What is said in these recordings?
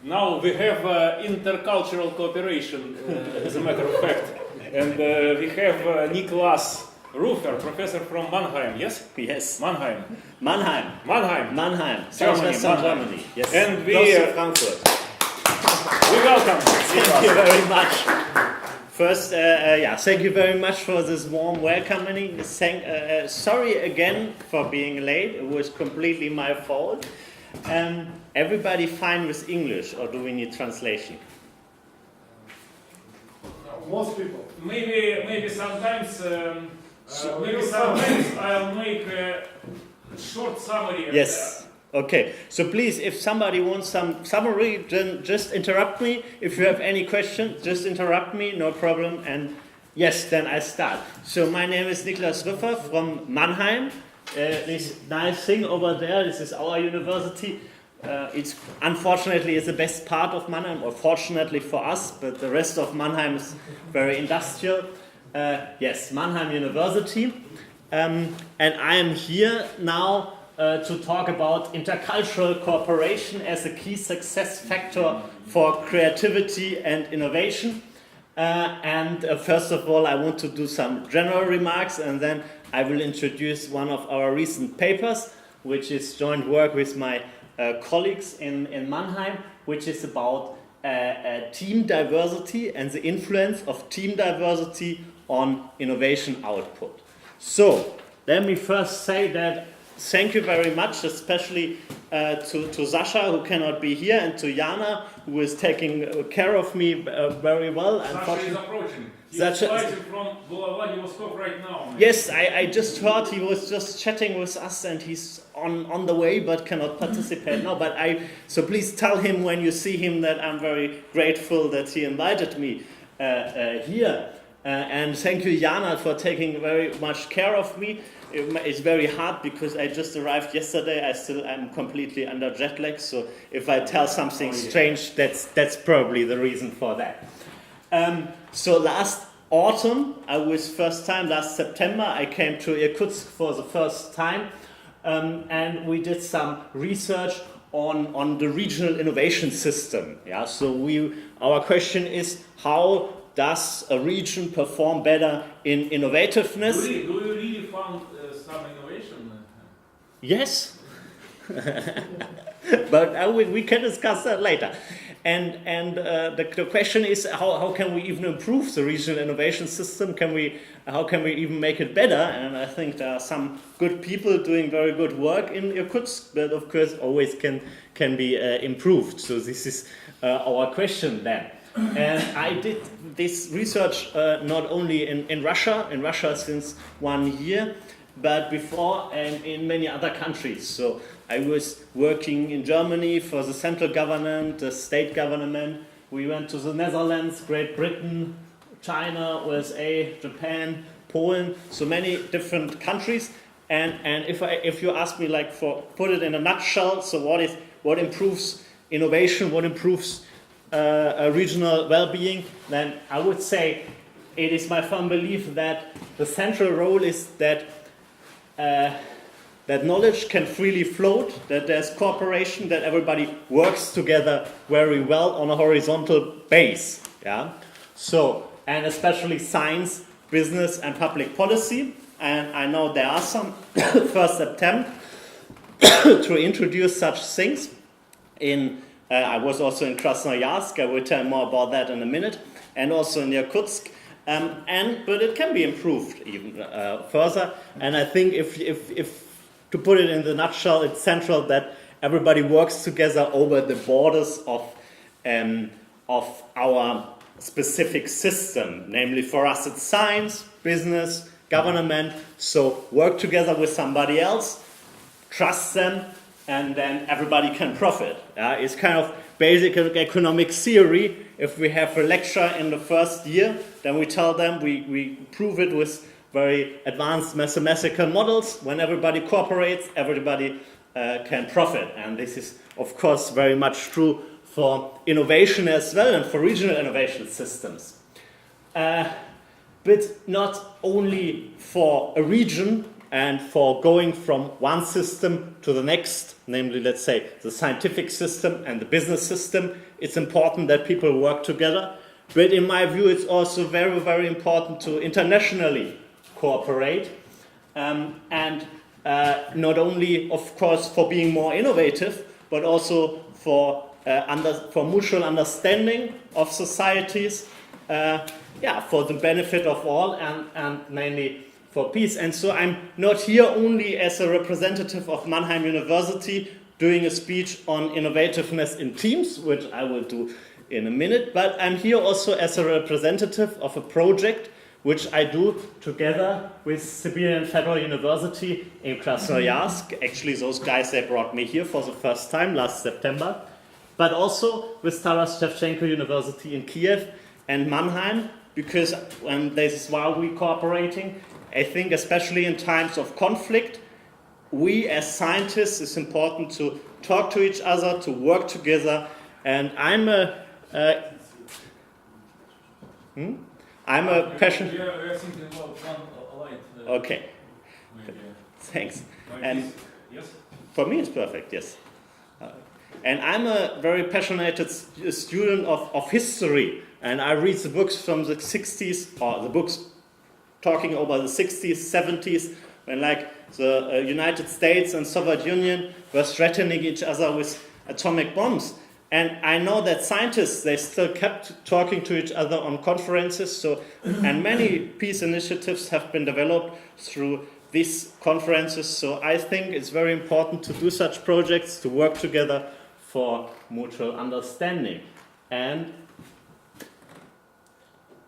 now we have intercultural cooperation, as a matter of fact. And we have Nilkas Ruffer, professor from Mannheim, yes? Yes. Mannheim. Mannheim. Germany. Germany. Yes. And we Frankfurt. We welcome. Thank you very much. First, thank you very much for this warm welcoming. Sorry again for being late. It was completely my fault. Everybody fine with English, or do we need translation? Most people. Maybe sometimes I'll make a short summary. Yes. Okay. So please, if somebody wants some summary, then just interrupt me. If you have any questions, just interrupt me. No problem. And yes, then I start. So my name is Nilkas Ruffer from Mannheim. This nice thing over there. This is our university. It's unfortunately the best part of Mannheim, or fortunately for us, but the rest of Mannheim is very industrial. Yes, Mannheim University, and I am here now to talk about intercultural cooperation as a key success factor for creativity and innovation. First of all, I want to do some general remarks, and then I will introduce one of our recent papers, which is joint work with my colleagues in Mannheim, which is about team diversity and the influence of team diversity on innovation output. So, let me first say that thank you very much, especially to Sasha, who cannot be here, and to Jana, who is taking care of me very well. Sasha is approaching. He's flying from Vladivostok right now. Man. Yes, I just heard he was just chatting with us, and he's on the way but cannot participate now. So please tell him when you see him that I'm very grateful that he invited me here. And thank you, Jana, for taking very much care of me. It's very hard because I just arrived yesterday. I'm completely under jet lag. So if I tell something strange, that's probably the reason for that. So last autumn, last September, I came to Irkutsk for the first time, and we did some research on the regional innovation system. Yeah, so our question is, how does a region perform better in innovativeness? Do you really found some innovation? Yes, but we can discuss that later. And the question is, how can we even improve the regional innovation system? How can we even make it better? And I think there are some good people doing very good work in Irkutsk, but of course always can be improved. So this is our question then. And I did this research not only in Russia since 1 year, but before and in many other countries. So I was working in Germany for the central government, the state government. We went to the Netherlands, Great Britain, China, USA, Japan, Poland, so many different countries. And if you ask me, put it in a nutshell, so what improves innovation, what improves regional well-being, then I would say it is my firm belief that the central role is that knowledge can freely float, that there's cooperation, that everybody works together very well on a horizontal base. Yeah. So, and especially science, business, and public policy. And I know there are some first attempt to introduce such things. I was also in Krasnoyarsk. I will tell more about that in a minute, and also in Irkutsk. But it can be improved even further. And I think if to put it in the nutshell, it's central that everybody works together over the borders of our specific system. Namely, for us, it's science, business, government. So work together with somebody else, trust them, and then everybody can profit. It's kind of basic economic theory. If we have a lecture in the first year, then we tell them, we prove it with very advanced mathematical models. When everybody cooperates, everybody can profit. And this is, of course, very much true for innovation as well and for regional innovation systems. But not only for a region, and for going from one system to the next, namely, let's say, the scientific system and the business system, it's important that people work together. But in my view, it's also very, very important to internationally cooperate, and not only, of course, for being more innovative, but also for mutual understanding of societies, for the benefit of all, and mainly for peace. And so I'm not here only as a representative of Mannheim University doing a speech on innovativeness in teams, which I will do in a minute, but I'm here also as a representative of a project which I do together with Siberian Federal University in Krasnoyarsk. Actually, those guys, they brought me here for the first time last September, but also with Taras Shevchenko University in Kiev and Mannheim, because this is why we're cooperating. I think especially in times of conflict, we as scientists, it's important to talk to each other, to work together, and I'm a passion. We are thinking about one light. Okay. Maybe. Thanks. Like And this. Yes. for me, it's perfect. Yes. And I'm a very passionate student of history, and I read the books from the 60s, or the books talking about the 60s, 70s, when like the United States and Soviet Union were threatening each other with atomic bombs. And I know that scientists, they still kept talking to each other on conferences, and many peace initiatives have been developed through these conferences. So I think it's very important to do such projects, to work together for mutual understanding. And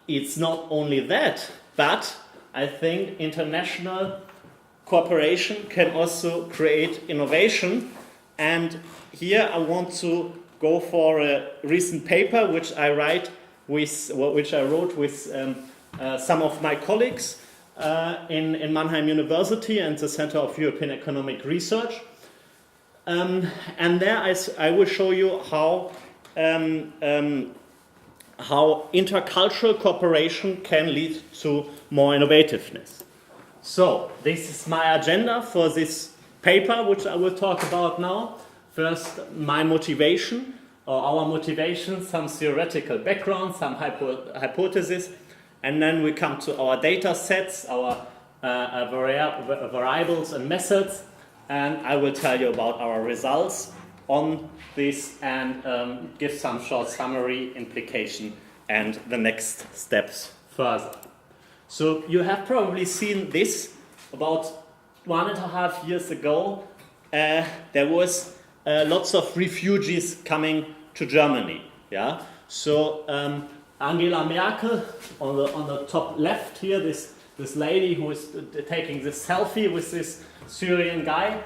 it's not only that, but I think international cooperation can also create innovation. And here I want to go for a recent paper which I wrote with some of my colleagues in Mannheim University and the Center of European Economic Research. And there I will show you how intercultural cooperation can lead to more innovativeness. So this is my agenda for this paper, which I will talk about now. First, my motivation, or our motivation, some theoretical background, some hypothesis, and then we come to our data sets, our variables and methods, and I will tell you about our results on this and give some short summary, implication, and the next steps further. So you have probably seen this about 1.5 years ago. There was lots of refugees coming to Germany. Yeah. So Angela Merkel on the top left here, this lady who is taking this selfie with this Syrian guy.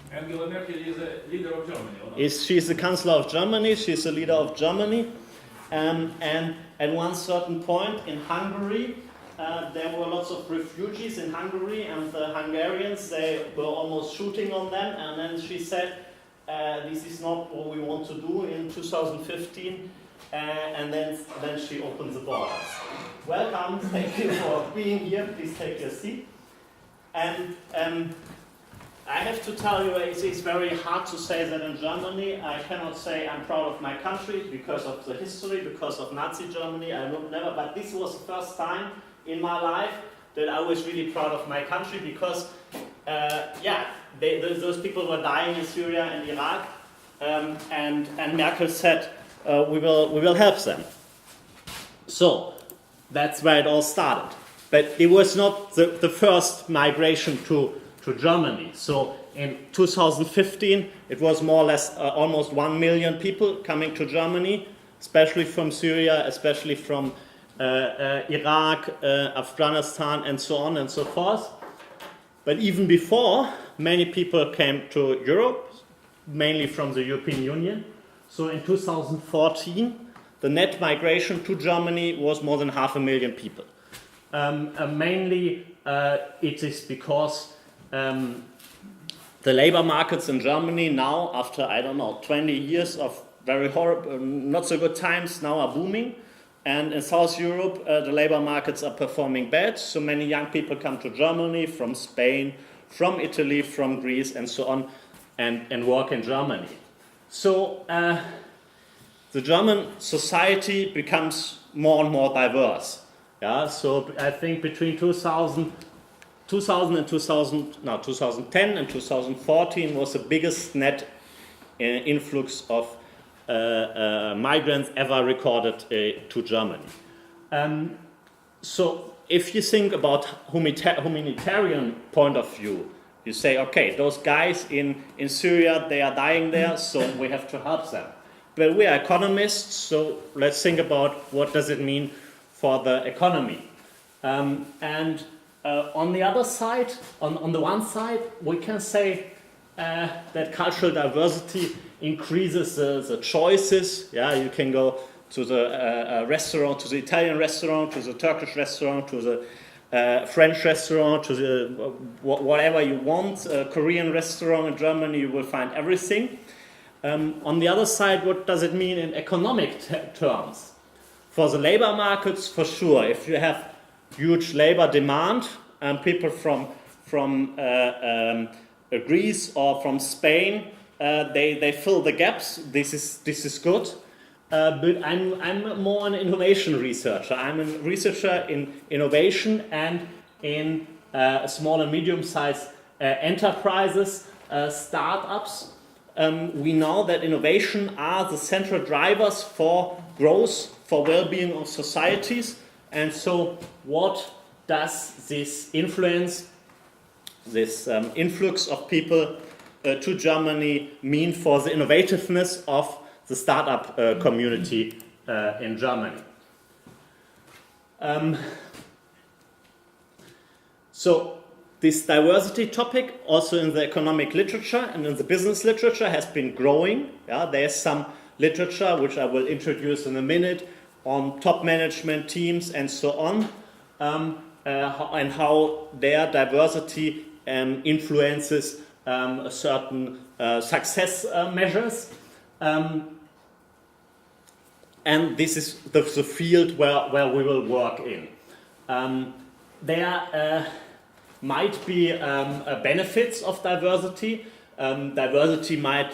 Angela Merkel is a leader of Germany. Or not? She's the Chancellor of Germany. She's the leader of Germany. And at one certain point in Hungary, there were lots of refugees in Hungary, and the Hungarians, they were almost shooting on them. And then she said, this is not what we want to do in 2015. And then she opened the borders. Welcome, thank you for being here. Please take your seat. And I have to tell you, it's very hard to say that in Germany. I cannot say I'm proud of my country because of the history, because of Nazi Germany. I would never, but this was the first time in my life that I was really proud of my country because, those people were dying in Syria and Iraq, and Merkel said, we will help them. So that's where it all started. But it was not the first migration to Germany. So in 2015, it was more or less almost 1 million people coming to Germany, especially from Syria, especially from Iraq, Afghanistan, and so on and so forth. But even before, many people came to Europe, mainly from the European Union. So in 2014, the net migration to Germany was more than 500,000 people. Mainly, it is because the labor markets in Germany now, after 20 years of very horrible, not so good times, now are booming. And in South Europe, the labor markets are performing bad. So many young people come to Germany from Spain, from Italy, from Greece, and so on, and work in Germany. So the German society becomes more and more diverse. Yeah. So I think between 2010 and 2014 was the biggest net influx of migrants ever recorded to Germany. So if you think about humanitarian point of view, you say, okay, those guys in Syria, they are dying there, so we have to help them. But we are economists, so let's think about what does it mean for the economy. On the other side, on the one side, we can say that cultural diversity increases the choices. Yeah, you can go to the restaurant, to the Italian restaurant, to the Turkish restaurant, to the French restaurant, to the whatever you want. Korean restaurant in Germany, you will find everything. On the other side, what does it mean in economic terms? For the labor markets, for sure, if you have huge labor demand and people from Greece or from Spain, they fill the gaps. This is good. But I'm more an innovation researcher. I'm a researcher in innovation and in small and medium-sized enterprises, startups. We know that innovation are the central drivers for growth, for well-being of societies. And so what does this influence, this influx of people to Germany mean for the innovativeness of the startup community in Germany? So this diversity topic, also in the economic literature and in the business literature, has been growing. Yeah, there's some literature which I will introduce in a minute on top management teams and so on, and how their diversity influences certain success measures. And this is the field where we will work in. There might be benefits of diversity. Diversity might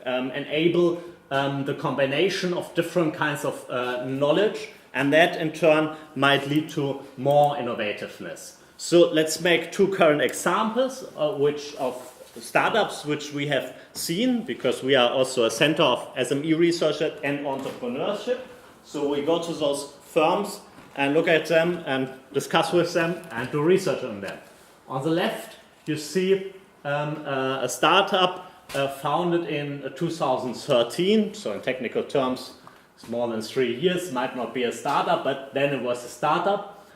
enable the combination of different kinds of knowledge, and that in turn might lead to more innovativeness. So let's make two current examples of startups which we have seen, because we are also a center of SME research and entrepreneurship. So we go to those firms and look at them and discuss with them and do research on them. On the left, you see a startup founded in 2013. So in technical terms, it's more than 3 years. Might not be a startup, but then it was a startup.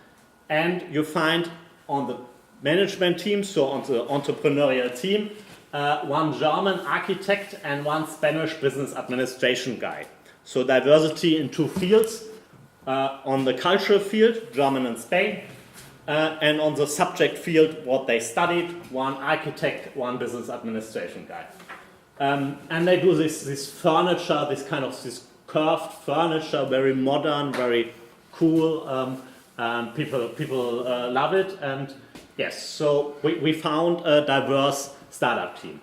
And you find on the management team, so on the entrepreneurial team, one German architect and one Spanish business administration guy. So diversity in two fields. On the cultural field, German and Spain, and on the subject field, what they studied, one architect, one business administration guy. And they do this furniture, this curved furniture, very modern, very cool. People love it. And yes, so we found a diverse startup team.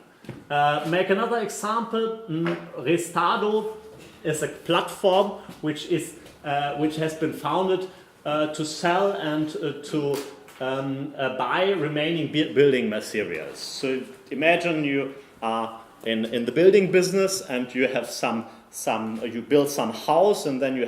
Make another example. Restado is a platform which has been founded to sell and to buy remaining building materials. So imagine you are in the building business and you have you build some house and then you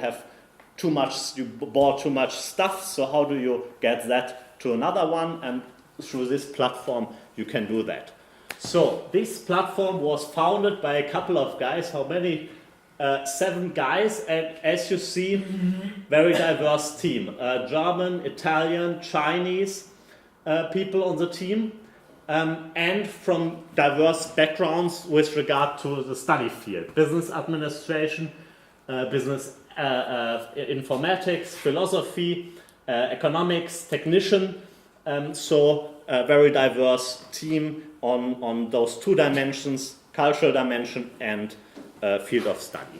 bought too much stuff. So how do you get that to another one? And through this platform you can do that. So this platform was founded by a couple of guys. How many? 7 guys, and as you see, very diverse team. German, Italian, Chinese people on the team, and from diverse backgrounds with regard to the study field. Business administration, business informatics, philosophy, economics, technician. So a very diverse team on those 2 dimensions, cultural dimension and field of study.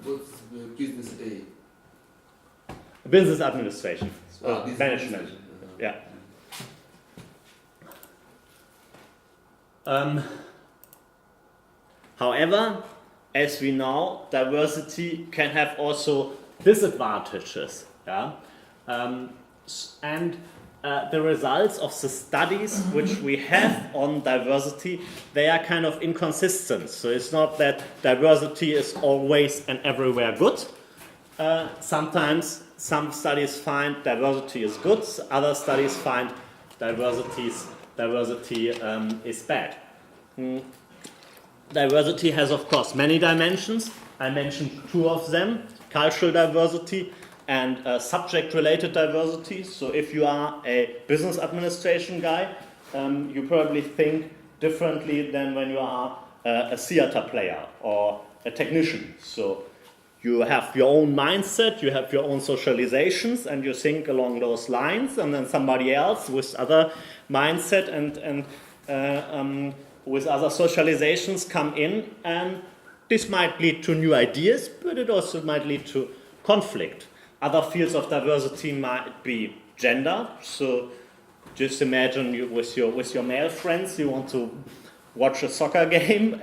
What's business A? Business administration, Business management. administration. Yeah. However, as we know, diversity can have also disadvantages. Yeah? And the results of the studies which we have on diversity, they are kind of inconsistent. So it's not that diversity is always and everywhere good. Sometimes some studies find diversity is good, other studies find diversity is bad. Diversity has, of course, many dimensions. I mentioned two of them, cultural diversity and subject-related diversity. So if you are a business administration guy, you probably think differently than when you are a theater player or a technician. So you have your own mindset, you have your own socializations, and you think along those lines, and then somebody else with other mindset and with other socializations come in, and this might lead to new ideas, but it also might lead to conflict. Other fields of diversity might be gender. So just imagine you with your male friends, you want to watch a soccer game,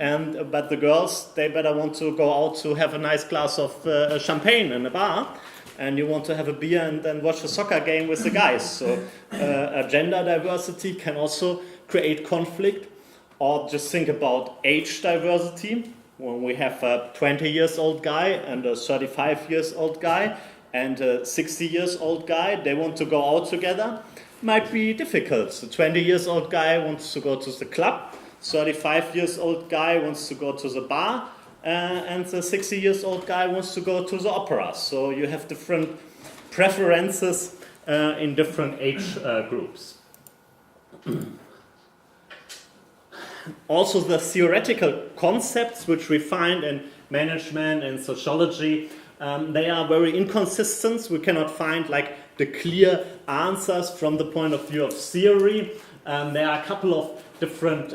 but the girls, they better want to go out to have a nice glass of champagne in a bar, and you want to have a beer and then watch a soccer game with the guys. So gender diversity can also create conflict. Or just think about age diversity. When we have a 20 years old guy and a 35 years old guy and a 60 years old guy, they want to go out together, might be difficult. The 20 years old guy wants to go to the club, 35 years old guy wants to go to the bar, and the 60 years old guy wants to go to the opera. So you have different preferences in different age groups. Also, the theoretical concepts which we find in management and sociology, they are very inconsistent. We cannot find like the clear answers from the point of view of theory. There are a couple of different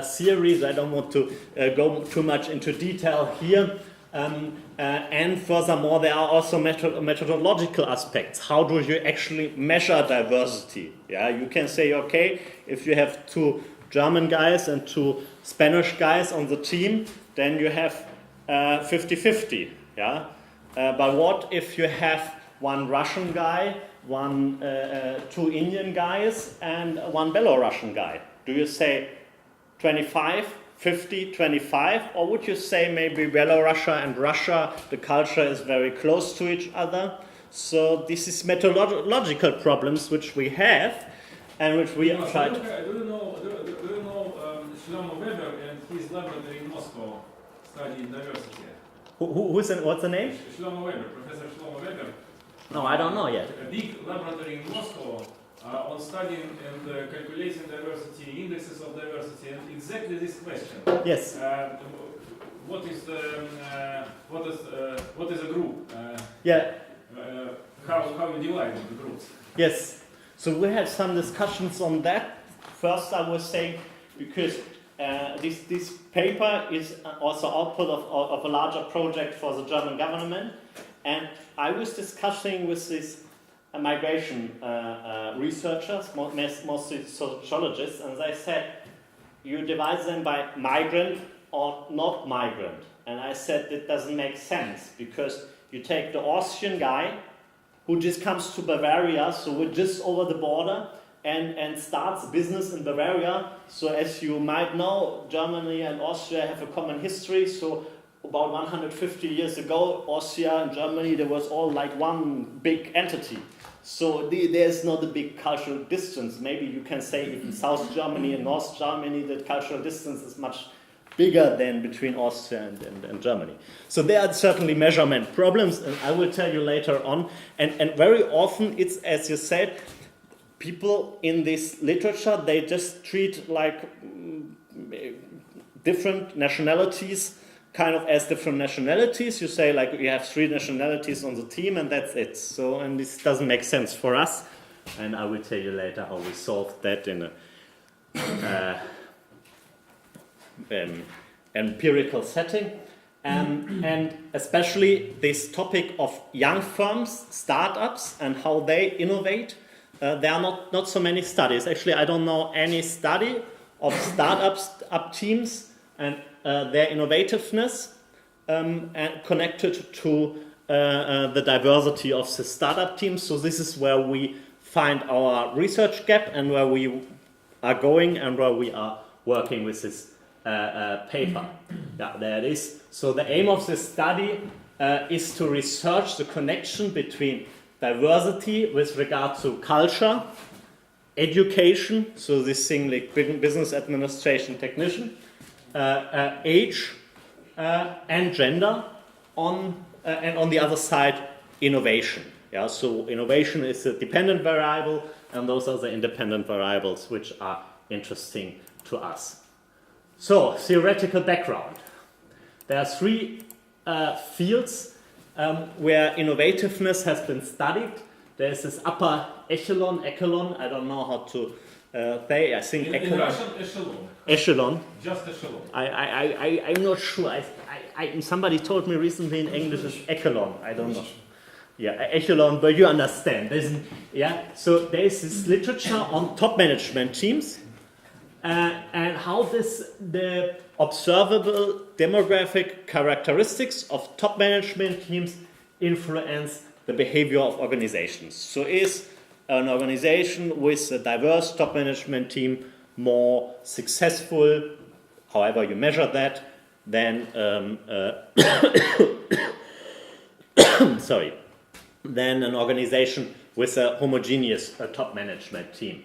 theories. I don't want to go too much into detail here. And furthermore, there are also methodological aspects. How do you actually measure diversity? Yeah, you can say, okay, if you have two German guys and two Spanish guys on the team, then you have 50-50. Yeah? But what if you have one Russian guy, two Indian guys, and one Belarusian guy? Do you say 25, 50, 25? Or would you say maybe Belarus and Russia, the culture is very close to each other? So this is methodological problems which we have and which we have tried. Do you know Shlomo Weber and his laboratory in Moscow studying diversity? What's the name? Shlomo Weber, Professor Shlomo Weber. No, I don't know yet. A big laboratory in Moscow on studying and calculating diversity, indexes of diversity, and exactly this question. Yes. What is a group? Yeah. How you divide the groups? Yes. So we had some discussions on that. First, I was saying because this paper is also output of a larger project for the German government, and I was discussing with these migration researchers, mostly sociologists, and they said you divide them by migrant or not migrant, and I said that doesn't make sense because you take the Austrian guy who just comes to Bavaria, so we're just over the border, and starts business in Bavaria. So as you might know, Germany and Austria have a common history. So about 150 years ago, Austria and Germany, there was all like one big entity. So there's not a big cultural distance. Maybe you can say in South Germany and North Germany, the cultural distance is much bigger than between Austria and Germany. So there are certainly measurement problems, and I will tell you later on. And very often it's, as you said, people in this literature, they just treat like different nationalities kind of as different nationalities. You say like you have 3 nationalities on the team and that's it. So, and this doesn't make sense for us. And I will tell you later how we solved that in a empirical setting. and especially this topic of young firms, startups, and how they innovate. There are not so many studies. Actually, I don't know any study of startups up teams and their innovativeness and connected to the diversity of the startup teams. So this is where we find our research gap and where we are going and where we are working with this paper. Yeah, there it is. So the aim of this study is to research the connection between diversity with regard to culture, education, so this thing like business administration technician, age, and gender, and on the other side, innovation. Yeah, so innovation is a dependent variable, and those are the independent variables which are interesting to us. So, theoretical background. There are three fields where innovativeness has been studied. There's this upper echelon, I don't know how to say, I think In Russian, echelon. Echelon. Just echelon. I'm not sure. Somebody told me recently in English it's echelon. I don't know. Yeah, echelon, but you understand. So there's this literature on top management teams and how the observable demographic characteristics of top management teams influence the behavior of organizations. So is an organization with a diverse top management team more successful, however you measure that, than than an organization with a homogeneous top management team.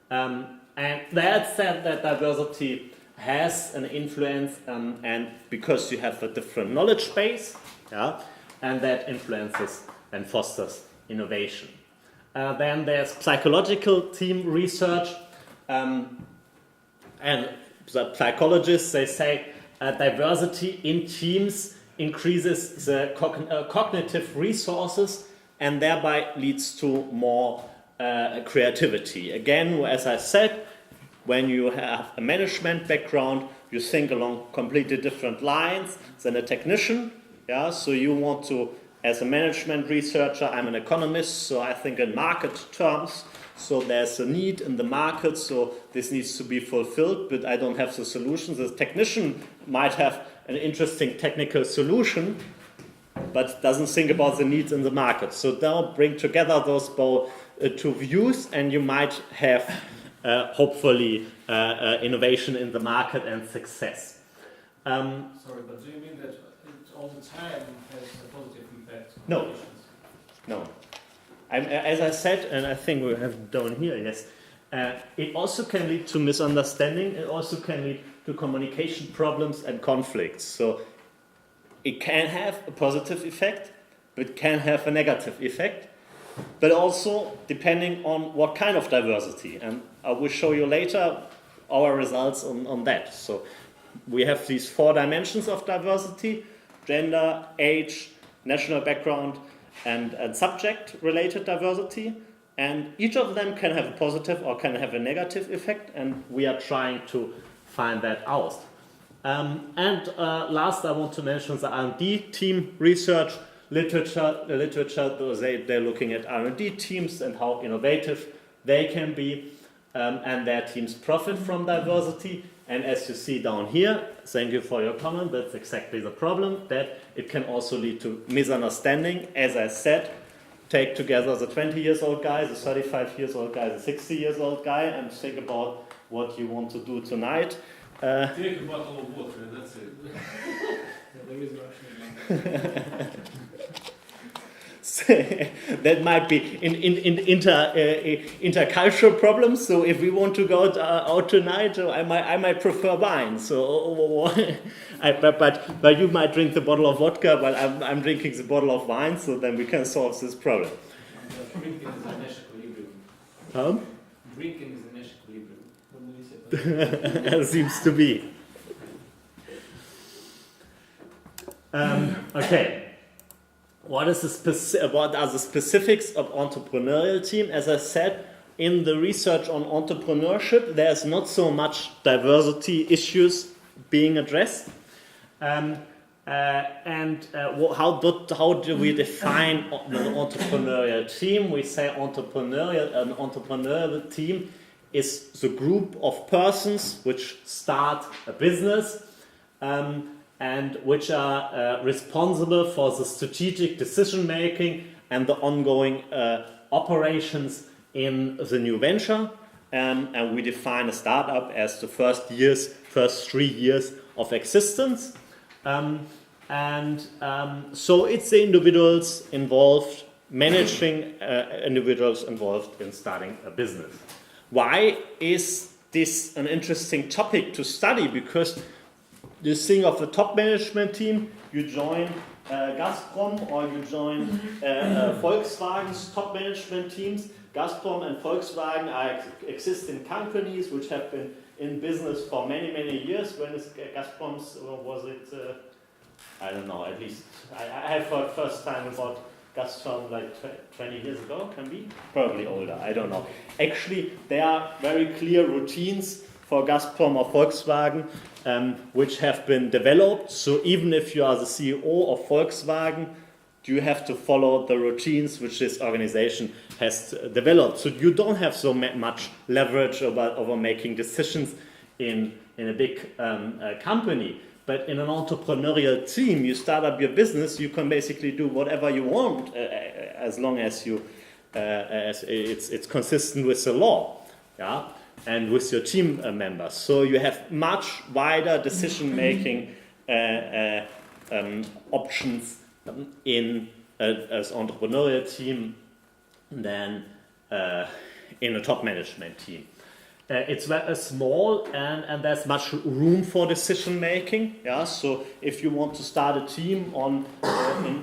And that said that diversity has an influence, and because you have a different knowledge base, yeah, and that influences and fosters innovation. Then there's psychological team research, and the psychologists, they say diversity in teams increases the cognitive resources and thereby leads to more creativity. Again, as I said, when you have a management background, you think along completely different lines than a technician. Yeah, so you want to, as a management researcher, I'm an economist, so I think in market terms. So there's a need in the market, so this needs to be fulfilled, but I don't have the solution. The technician might have an interesting technical solution, but doesn't think about the needs in the market. So now bring together those two views, and you might have hopefully innovation in the market and success. Sorry, but do you mean that it all the time has a positive impact on No. patients? No. As I said, and I think we have done here, yes, it also can lead to misunderstanding. It also can lead to communication problems and conflicts. So it can have a positive effect, but it can have a negative effect. But also depending on what kind of diversity. And I will show you later our results on that. So we have these 4 dimensions of diversity: gender, age, national background, and subject-related diversity. And each of them can have a positive or can have a negative effect, and we are trying to find that out. Last, I want to mention the R&D team research literature. The literature, they're looking at R&D teams and how innovative they can be, and their teams profit from diversity. And as you see down here, thank you for your comment, that's exactly the problem, that it can also lead to misunderstanding. As I said, take together the 20-year-old guy, the 35-year-old guy, the 60-year-old guy, and think about what you want to do tonight. Take a bottle of water, and that's it. There is Russian. That might be intercultural problems. So if we want to go out tonight, I might prefer wine. So, but you might drink the bottle of vodka, while I'm drinking the bottle of wine. So then we can solve this problem. Drinking is an equilibrium. Huh? Drinking is an equilibrium. Seems to be. Okay. What are the specifics of entrepreneurial team? As I said, in the research on entrepreneurship, there's not so much diversity issues being addressed. How do we define an entrepreneurial team? We say an entrepreneurial team is the group of persons which start a business and which are responsible for the strategic decision making and the ongoing operations in the new venture. And we define a startup as the first 3 years of existence. So it's the individuals involved, managing individuals involved in starting a business. Why is this an interesting topic to study? Because you think of the top management team, you join Gazprom or you join Volkswagen's top management teams. Gazprom and Volkswagen are existing companies which have been in business for many, many years. When is Gazprom's, was it, I don't know, at least, I have heard first time about Gazprom like 20 years ago, can be? Probably older, I don't know. Actually, there are very clear routines for Gazprom or Volkswagen which have been developed. So even if you are the CEO of Volkswagen, you have to follow the routines which this organization has developed. So you don't have so much leverage over making decisions in a big company. But in an entrepreneurial team, you start up your business, you can basically do whatever you want as long as you as it's consistent with the law, yeah, and with your team members. So you have much wider decision-making options in as entrepreneurial team than in a top management team. It's very small and there's much room for decision making. Yeah, so if you want to start a team on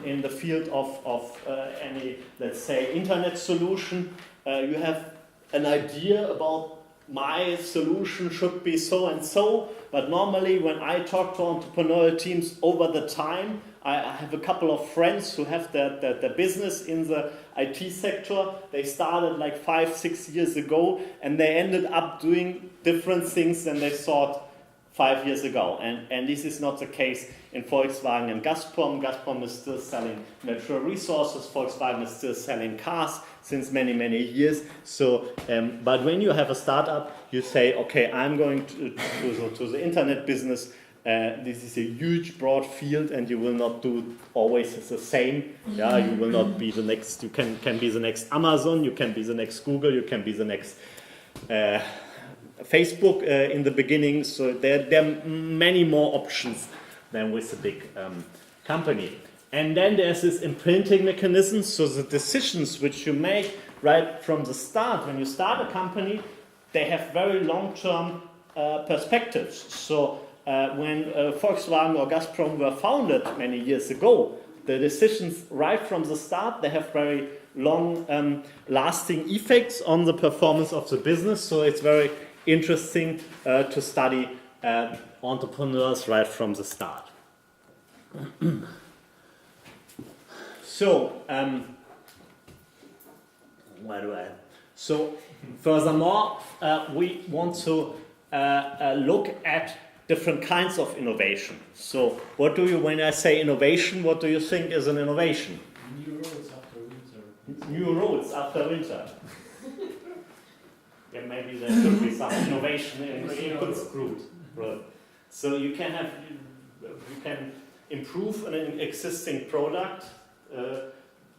in the field of any, let's say, internet solution, you have an idea about my solution should be so and so. But normally, when I talk to entrepreneurial teams over the time, I have a couple of friends who have their business in the IT sector. They started like 5-6 years ago, and they ended up doing different things than they thought 5 years ago. And this is not the case in Volkswagen and Gazprom. Gazprom is still selling natural resources. Volkswagen is still selling cars since many, many years. So, but when you have a startup, you say, okay, I'm going to the internet business. This is a huge, broad field, and you will not do always the same. Yeah, you will not be the next. You can be the next Amazon. You can be the next Google. You can be the next Facebook in the beginning. So there are many more options than with a big company. And then there's this imprinting mechanism. So the decisions which you make right from the start, when you start a company, they have very long-term perspectives. So when Volkswagen or Gazprom were founded many years ago, the decisions right from the start, they have very long lasting effects on the performance of the business. So it's very interesting to study entrepreneurs right from the start. So, So, furthermore, we want to look at different kinds of innovation. So, when I say innovation, what do you think is an innovation? New roads after winter. New roads after winter. Yeah, maybe there should be some innovation in inputs group. So you can improve an existing product.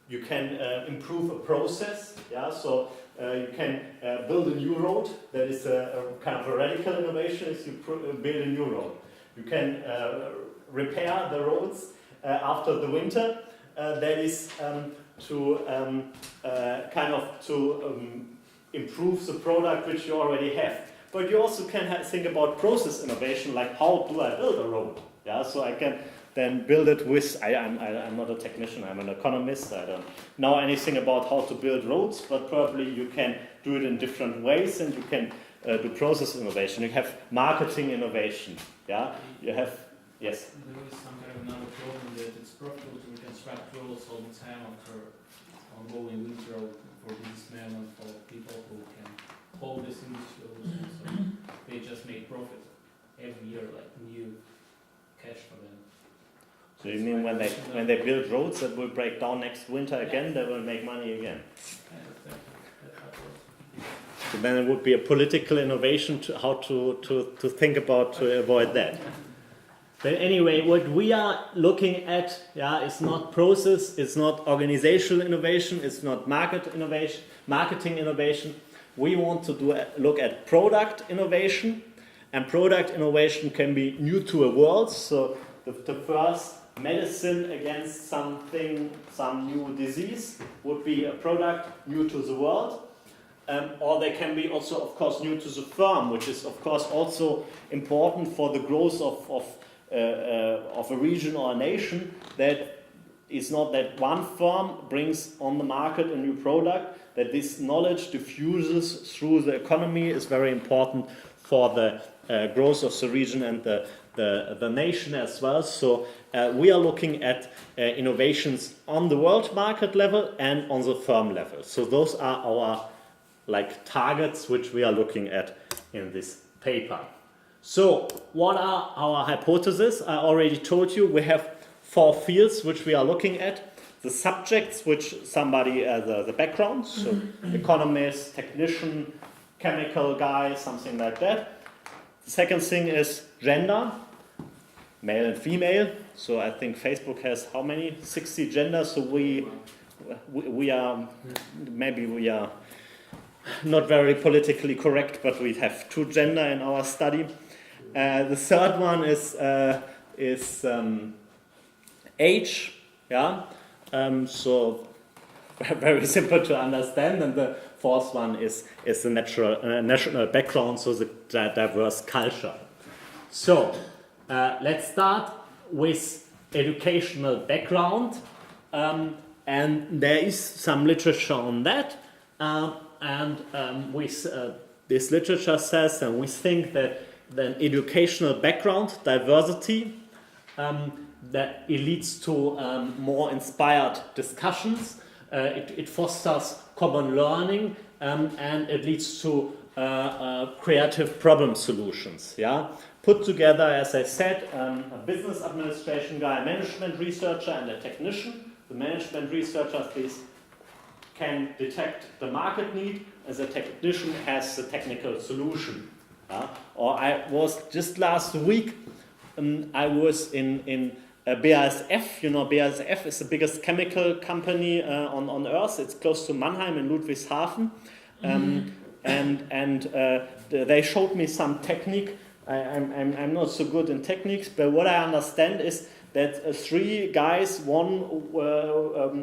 You can improve a process. Yeah, so you can build a new road. That is a kind of a radical innovation. Is you build a new road. You can repair the roads after the winter. That is to improve the product which you already have. But you also can think about process innovation, like how do I build a road? Yeah, so I can then build it with, I'm not a technician, I'm an economist, I don't know anything about how to build roads, but probably you can do it in different ways, and you can do process innovation. You have marketing innovation, yeah, you have, yes? There is some kind of another problem that it's profitable to reconstruct roads all the time after ongoing winter for businessmen and for people who can hold this industry. So they just make profit every year, like new cash for them. So you mean when they build roads that will break down next winter again, they will make money again? So then it would be a political innovation to how to think about to avoid that. But anyway, what we are looking at, is not process, it's not organizational innovation, it's not marketing innovation. We want to look at product innovation, and product innovation can be new to a world. So the first medicine against something, some new disease, would be a product new to the world. Or they can be also, of course, new to the firm, which is, of course, also important for the growth of a region or a nation. That is not that one firm brings on the market a new product, that this knowledge diffuses through the economy is very important for the growth of the region and the nation as well. So we are looking at innovations on the world market level and on the firm level. So those are our targets which we are looking at in this paper. So what are our hypotheses? I already told you we have 4 fields which we are looking at. The subjects, which somebody the background, so economist, technician, chemical guy, something like that. The second thing is gender, male and female. So I think Facebook has how many? 60 genders. So we are not very politically correct, but we have 2 gender in our study. The third one is age. So very simple to understand. And the fourth one is the national background, so the diverse culture. So let's start with educational background. And there is some literature on that. With this literature says, and we think that the educational background, diversity, that it leads to more inspired discussions, it fosters common learning, and it leads to creative problem solutions. Put together, as I said, a business administration guy, a management researcher, and a technician. The management researcher can detect the market need, as a technician has the technical solution. Or I was just last week, I was in BASF. You know, BASF is the biggest chemical company on earth. It's close to Mannheim in Ludwigshafen. They showed me some technique. I'm not so good in techniques, but what I understand is that 3 guys won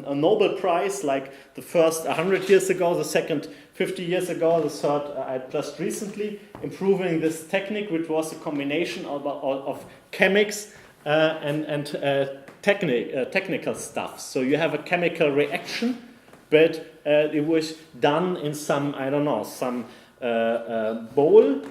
a Nobel Prize, like the first 100 years ago, the second 50 years ago, the third just recently, improving this technique, which was a combination of chemics and technical stuff. So you have a chemical reaction, but it was done in some bowl.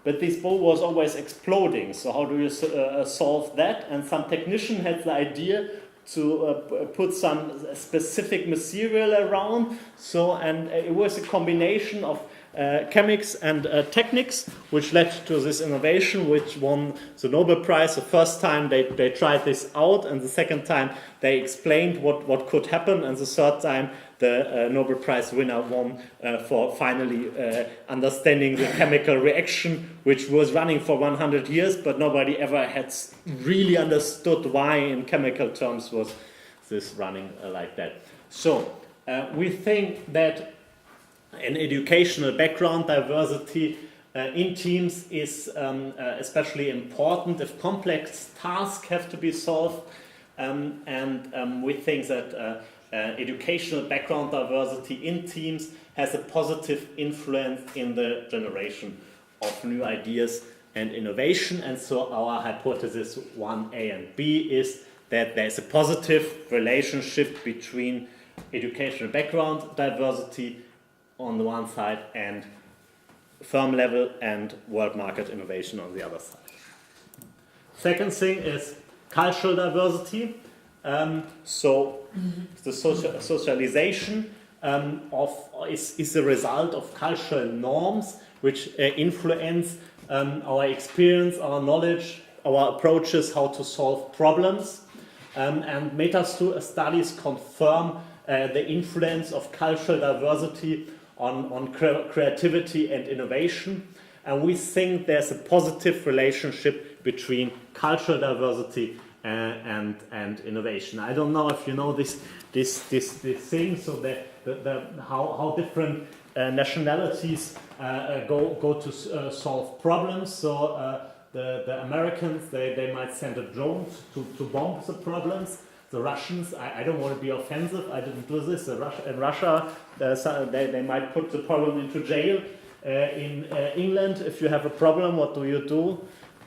But this bowl was always exploding, so how do you solve that? And some technician had the idea to put some specific material around. And it was a combination of chemics and techniques, which led to this innovation, which won the Nobel Prize. The first time they tried this out, and the second time they explained what could happen, and the third time the Nobel Prize winner won for finally understanding the chemical reaction, which was running for 100 years, but nobody ever had really understood why in chemical terms was this running like that. So we think that an educational background diversity in teams is especially important if complex tasks have to be solved, and we think that educational background diversity in teams has a positive influence in the generation of new ideas and innovation. And so our hypothesis 1A and B is that there's a positive relationship between educational background diversity on the one side and firm level and world market innovation on the other side. Second thing is cultural diversity. So the socialization is the result of cultural norms which influence our experience, our knowledge, our approaches how to solve problems. and meta-studies confirm the influence of cultural diversity on creativity and innovation. And we think there's a positive relationship between cultural diversity and innovation. I don't know if you know this thing. So how different nationalities go to solve problems. So the Americans they might send a drone to bomb the problems. The Russians, I don't want to be offensive, I didn't do this. In Russia, they might put the problem into jail. In England, if you have a problem, what do?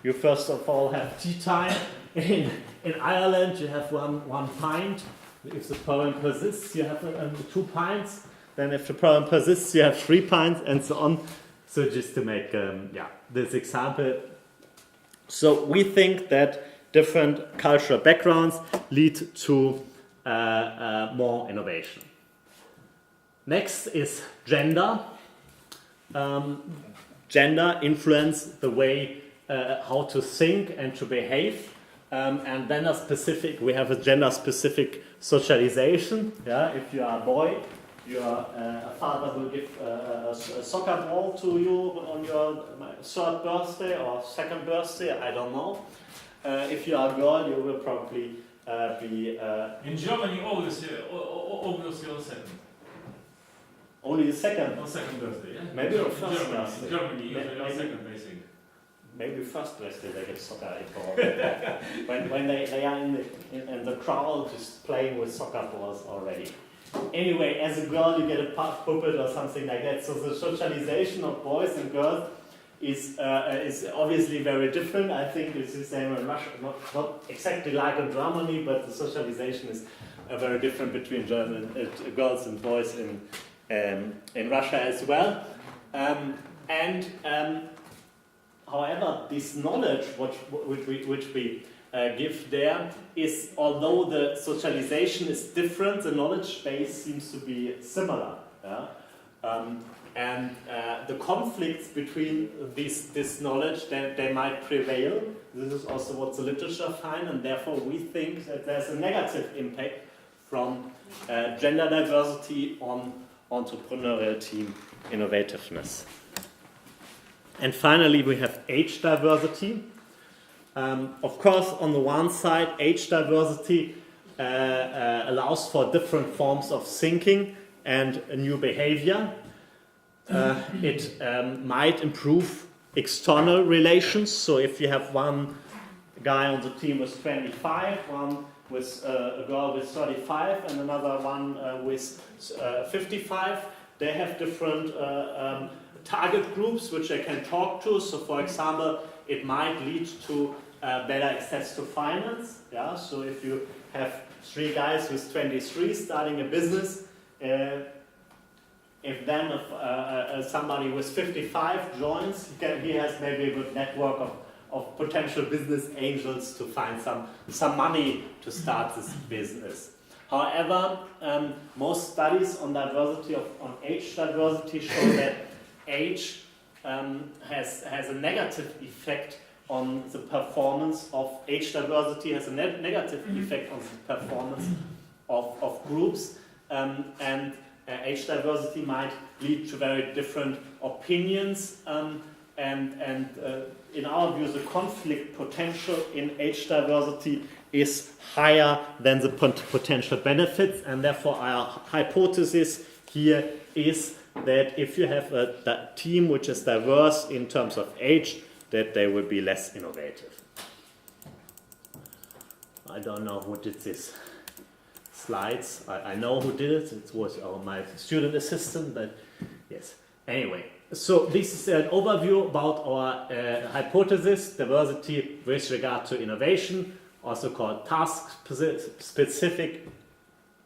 You first of all have tea time. In Ireland, you have one pint. If the problem persists, you have 2 pints. Then if the problem persists, you have 3 pints, and so on. So just to make this example. So we think that different cultural backgrounds lead to more innovation. Next is gender. Gender influence the way how to think and to behave. And we have a gender-specific socialization. Yeah, if you are a boy, your father will give a soccer ball to you on your 3rd birthday or 2nd birthday. I don't know. If you are a girl, you will probably be. In Germany, always your second. Only the second. On second birthday, yeah. Maybe the first birthday. In Germany, usually on second, I think. Maybe first birthday they get soccer ball. when they are in the crowd just playing with soccer balls already. Anyway, as a girl you get a puppet or something like that. So the socialization of boys and girls is obviously very different. I think it's the same in Russia, not exactly like in Germany, but the socialization is very different between German girls and boys in Russia as well. However, this knowledge which we give there is, although the socialization is different, the knowledge base seems to be similar. Yeah? The conflicts between this knowledge, they might prevail. This is also what the literature finds, and therefore we think that there's a negative impact from gender diversity on entrepreneurial team innovativeness. And finally, we have age diversity. Of course, on the one side, age diversity allows for different forms of thinking and a new behavior. It might improve external relations. So if you have one guy on the team with 25, one with a girl with 35, and another one with 55, they have different target groups which they can talk to. So for example, it might lead to better access to finance. Yeah? So if you have 3 guys with 23 starting a business, if then somebody with 55 joins, he has maybe a good network of potential business angels to find some money to start this business. However, most studies on diversity, on age diversity, show that age has a negative effect on the performance of age diversity, has a negative effect on the performance of groups, and age diversity might lead to very different opinions, and in our view the conflict potential in age diversity is higher than the potential benefits, and therefore our hypothesis here is that if you have a team which is diverse in terms of age, that they will be less innovative. I don't know who did this slides. I know who did it. It was my student assistant, but yes. Anyway, so this is an overview about our hypothesis, diversity with regard to innovation, also called task-specific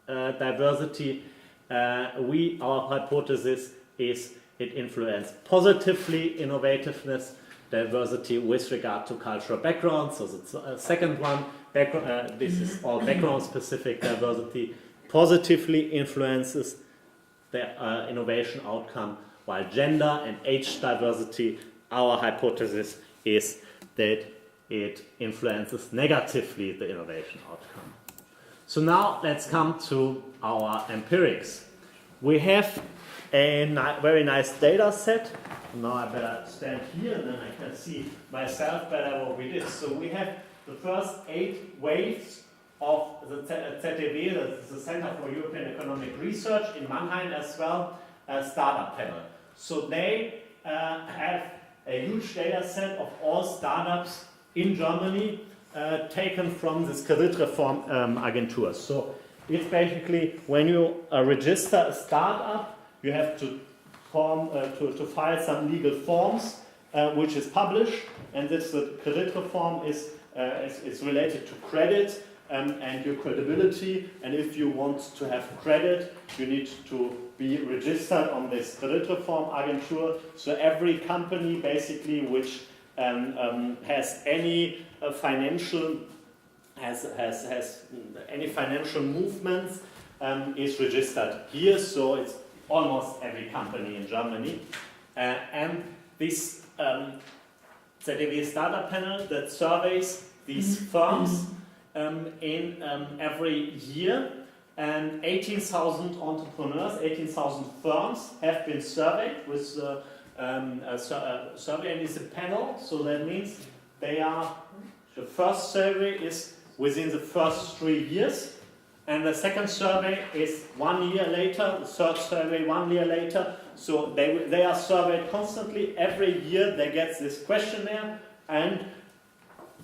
diversity. Our hypothesis is it influences positively innovativeness, diversity with regard to cultural background. So the second one, this is all background-specific diversity, positively influences the innovation outcome, while gender and age diversity, our hypothesis is that it influences negatively the innovation outcome. So now let's come to our empirics. We have a very nice data set. Now I better stand here and then I can see myself better what we did. So we have the first 8 waves of the ZEW, that's the Center for European Economic Research in Mannheim as well, a startup panel. So they have a huge data set of all startups in Germany taken from this Kreditreform Agentur. So it's basically when you register a startup, you have to file some legal forms, which is published, and this Kreditreform is related to credit and your credibility. And if you want to have credit, you need to be registered on this Kreditreform Agentur. So every company basically which has any financial any financial movements is registered here. So it's almost every company in Germany, and this ZEW startup panel that surveys these firms in every year, and 18,000 entrepreneurs, 18,000 firms have been surveyed with a survey, and it's a panel. So that means the first survey is within the first 3 years, and the second survey is 1 year later, the third survey 1 year later. So they are surveyed constantly. Every year they get this questionnaire, and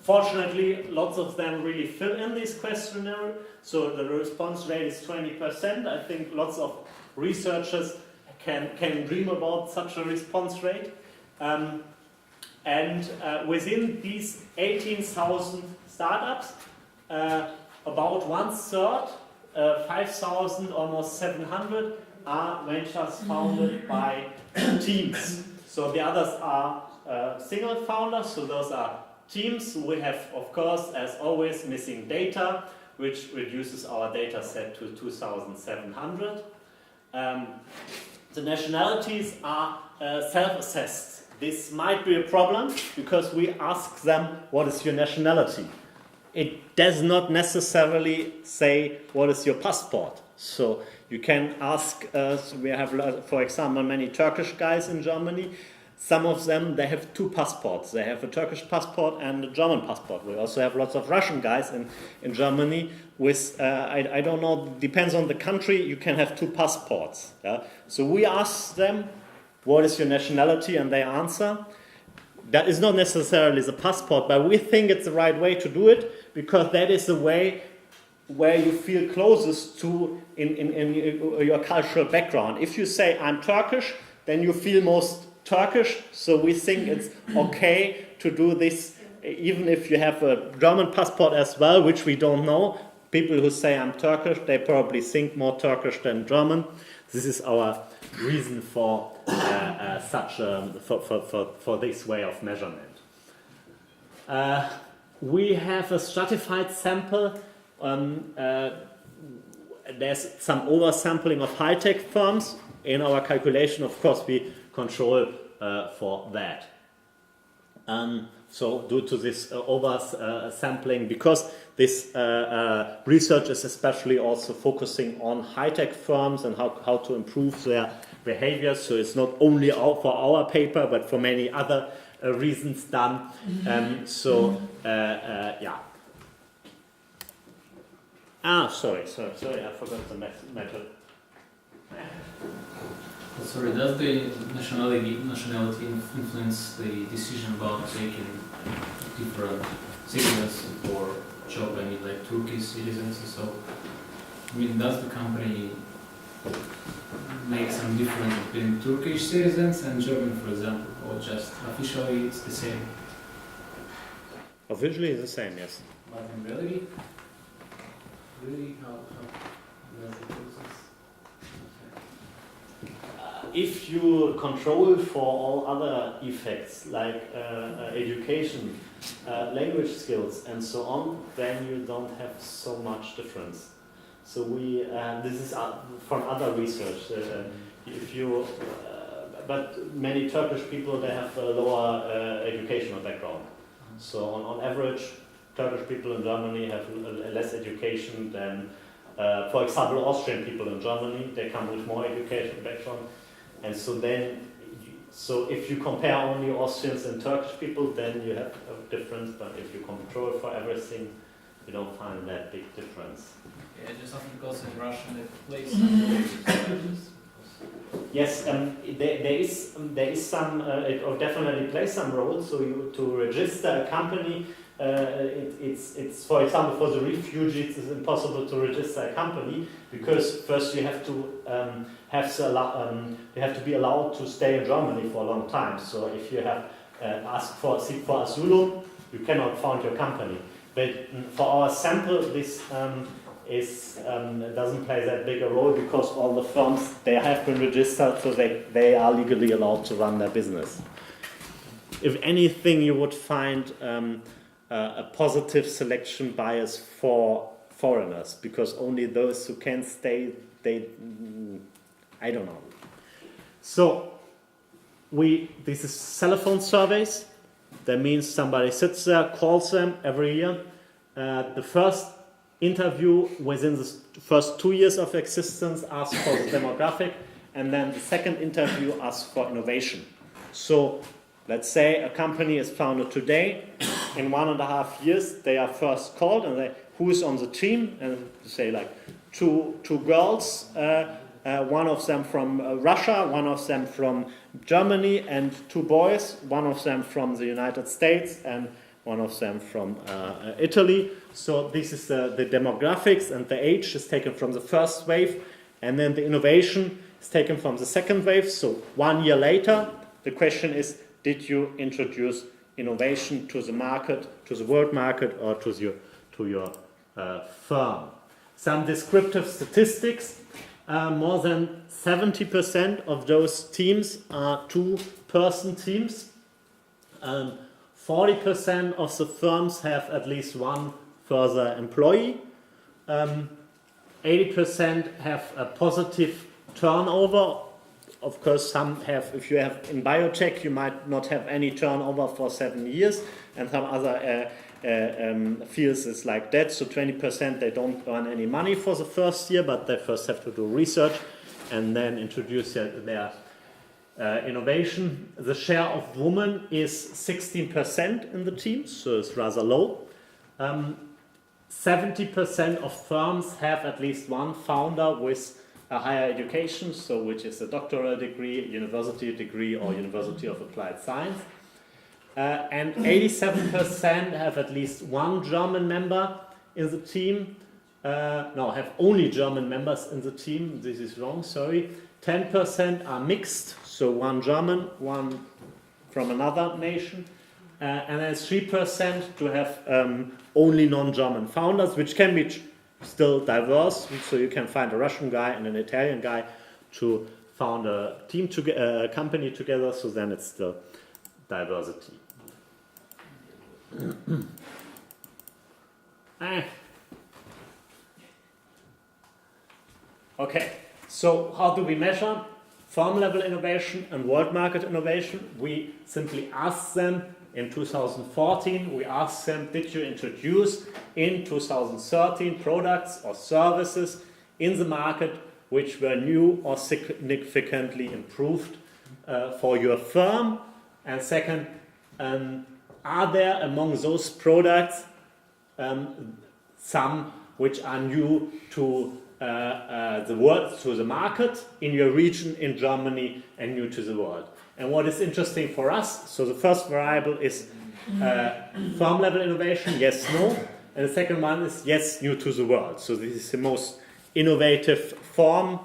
fortunately lots of them really fill in this questionnaire. So the response rate is 20%. I think lots of researchers can dream about such a response rate. And within these 18,000 startups, about 1/3, 5,000, almost 700, are ventures founded by teams. So the others are single founders, so those are teams. We have, of course, as always, missing data, which reduces our data set to 2,700. The nationalities are self-assessed. This might be a problem because we ask them, what is your nationality? It does not necessarily say, what is your passport? So you can ask, we have, for example, many Turkish guys in Germany. Some of them, they have 2 passports. They have a Turkish passport and a German passport. We also have lots of Russian guys in Germany with, I don't know, depends on the country, you can have 2 passports. Yeah? So we ask them, what is your nationality? And they answer. That is not necessarily the passport, but we think it's the right way to do it, because that is the way where you feel closest to in your cultural background. If you say, I'm Turkish, then you feel most Turkish, so we think it's okay to do this, even if you have a German passport as well, which we don't know. People who say I'm Turkish, they probably think more Turkish than German. This is our reason for for this way of measurement. We have a stratified sample. There's some oversampling of high-tech firms. In our calculation, of course, we control for that. So due to this oversampling, because this research is especially also focusing on high-tech firms and how to improve their behavior, so it's not only for our paper, but for many other reasons done. Yeah. Sorry, I forgot the method. Sorry, does the nationality influence the decision about taking different citizens for job? I mean, like Turkish citizens and so. I mean, does the company make some difference between Turkish citizens and German, for example, or just officially it's the same? Officially it's the same, yes. But in reality, how does the process? If you control for all other effects like education, language skills and so on, then you don't have so much difference. So this is from other research. But many Turkish people, they have a lower educational background. So on average, Turkish people in Germany have less education than, for example, Austrian people in Germany. They come with more education background, and so then, so if you compare only Austrians and Turkish people, then you have a difference. But if you control for everything, you don't find that big difference. Yeah, just often because in Russian it plays some Yes, there is some. It definitely plays some role. So to register a company, it's for example for the refugees, it's impossible to register a company because first you have to you have to be allowed to stay in Germany for a long time. So if you have seek for asylum, you cannot found your company. But for our sample, this doesn't play that big a role because all the firms, they have been registered, so they are legally allowed to run their business. If anything, you would find a positive selection bias for foreigners because only those who can stay, I don't know. So this is telephone surveys. That means somebody sits there, calls them every year. The first interview within the first 2 years of existence asks for the demographic, and then the second interview asks for innovation. So let's say a company is founded today. In 1.5 years, they are first called and they, who is on the team? And say like two girls, one of them from Russia, one of them from Germany, and 2 boys, one of them from the United States and one of them from Italy. So this is the demographics, and the age is taken from the first wave, and then the innovation is taken from the second wave. So 1 year later, the question is, did you introduce innovation to the market, to the world market, or to your firm? Some descriptive statistics. More than 70% of those teams are 2-person teams. 40% of the firms have at least one further employee. 80% have a positive turnover. Of course, some have, if you have in biotech, you might not have any turnover for 7 years, and some other fields is like that. So 20% they don't earn any money for the first year, but they first have to do research and then introduce their innovation. The share of women is 16% in the team, so it's rather low. 70% of firms have at least one founder with a higher education, so which is a doctoral degree, university degree, or University of Applied Science. And 87% have at least one German member in the team. Have only German members in the team. This is wrong, sorry. 10% are mixed, so one German, one from another nation. And then 3% to have only non-German founders, which can be still diverse. So you can find a Russian guy and an Italian guy to found a team a company together. So then it's still diversity. Okay, so how do we measure firm level innovation and world market innovation? We simply ask them in 2014, we asked them, did you introduce in 2013 products or services in the market which were new or significantly improved for your firm? And second, are there among those products some which are new to the world, to the market in your region, in Germany, and new to the world? And what is interesting for us, so the first variable is firm level innovation, yes, no. And the second one is yes, new to the world. So this is the most innovative form.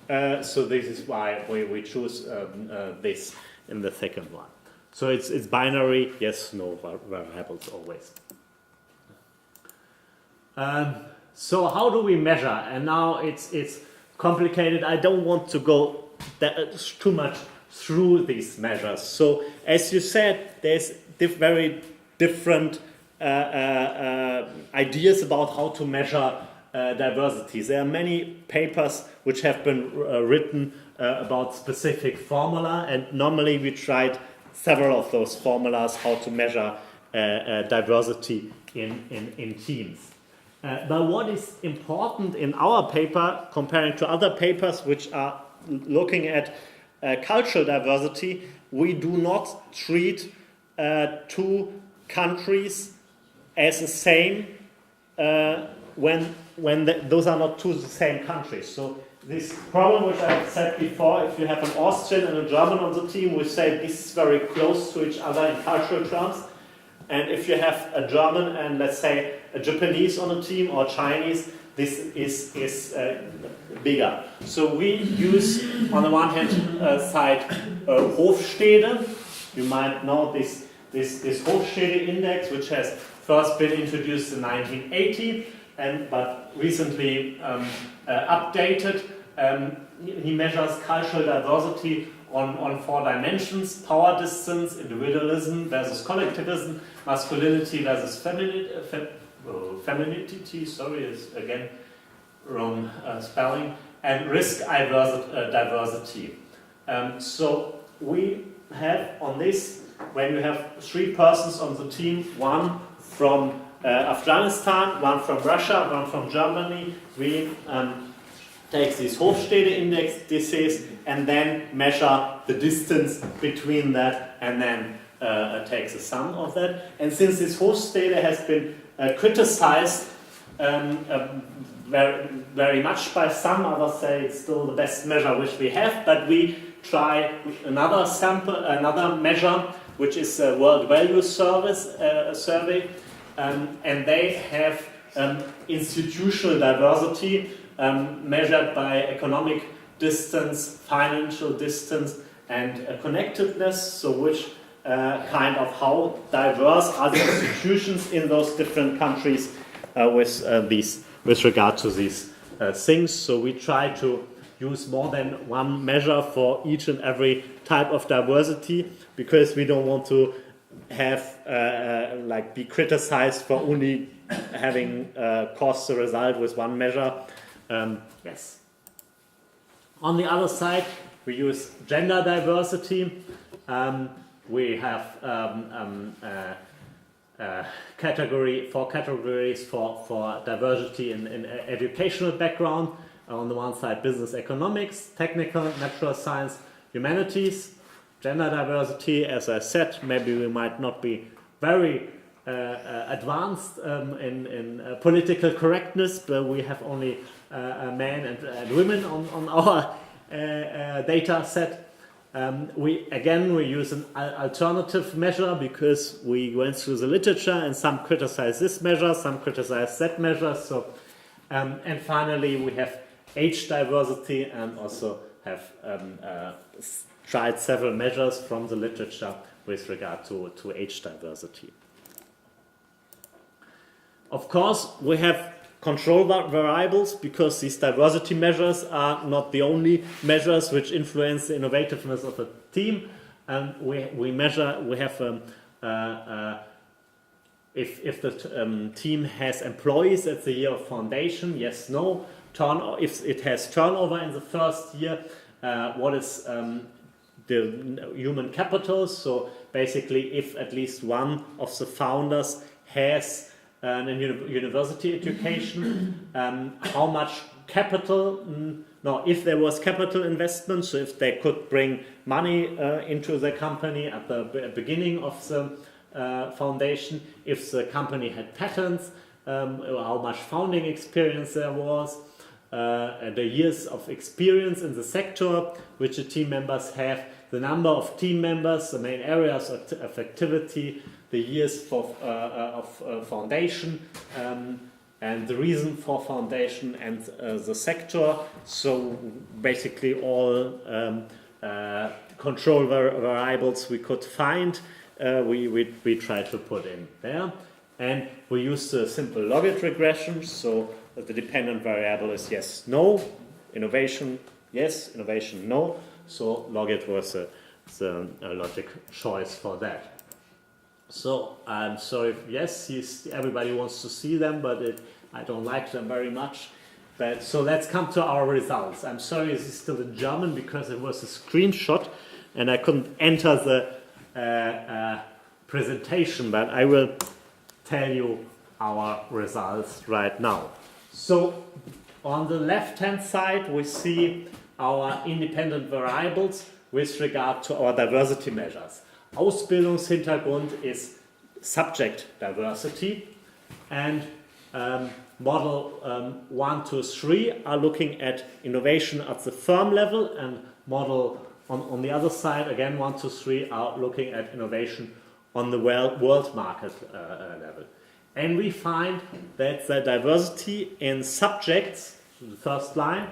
So this is why we choose this in the second one. So it's binary, yes, no variables always. So how do we measure? And now it's complicated. I don't want to go too much through these measures. So as you said, there's very different ideas about how to measure diversity. There are many papers which have been written about specific formula, and normally we tried several of those formulas how to measure diversity in teams. But what is important in our paper, comparing to other papers which are looking at cultural diversity, we do not treat two countries as the same when those are not two the same countries. So this problem which I said before, if you have an Austrian and a German on the team, we say this is very close to each other in cultural terms. And if you have a German and let's say a Japanese on a team or Chinese, this is bigger. So we use on the one hand side Hofstede. You might know this Hofstede index, which has first been introduced in 1980 but recently updated. He measures cultural diversity on 4 dimensions: power distance, individualism versus collectivism, masculinity versus femininity, sorry, is again wrong spelling, and risk diversity. So we have on this, when you have 3 persons on the team, one from Afghanistan, one from Russia, one from Germany, we take this Hofstede index, and then measure the distance between that, and then takes a sum of that. And since this Hofstede has been criticized very much by some, others say it's still the best measure which we have, but we try another measure, which is a World Value Survey, and they have institutional diversity measured by economic distance, financial distance, and connectedness. So which kind of how diverse are the institutions in those different countries with regard to these things. So we try to use more than one measure for each and every type of diversity, because we don't want to have be criticized for only having caused the result with one measure. Yes. On the other side, we use gender diversity. We have four categories for diversity in educational background. On the one side, business economics, technical, natural science, humanities. Gender diversity, as I said, maybe we might not be very advanced in political correctness, but we have only men and women on our data set. We use an alternative measure because we went through the literature and some criticize this measure, some criticize that measure. So, and finally we have age diversity, and also have tried several measures from the literature with regard to age diversity. Of course, we have control variables, because these diversity measures are not the only measures which influence the innovativeness of a team. And we have if the team has employees at the year of foundation, yes, no. If it has turnover in the first year, what is the human capital? So basically, if at least one of the founders has a university education, how much capital, if there was capital investment, so if they could bring money into the company at the beginning of the foundation, if the company had patents, how much founding experience there was, the years of experience in the sector which the team members have, the number of team members, the main areas of activity, the years of foundation, and the reason for foundation, and the sector. So basically all control variables we could find, we try to put in there. And we use the simple logit regression, so the dependent variable is yes, no, innovation, yes, innovation, no. So logit was the logic choice for that. So I'm sorry, yes, everybody wants to see them, but I don't like them very much. But so let's come to our results. I'm sorry, this is still in German because it was a screenshot and I couldn't enter the presentation, but I will tell you our results right now. So on the left-hand side, we see our independent variables with regard to our diversity measures. Ausbildungshintergrund is subject diversity, and model 1, 2, 3 are looking at innovation at the firm level, and model on the other side, again 1, 2, 3 are looking at innovation on the world market level. And we find that the diversity in subjects, the first line,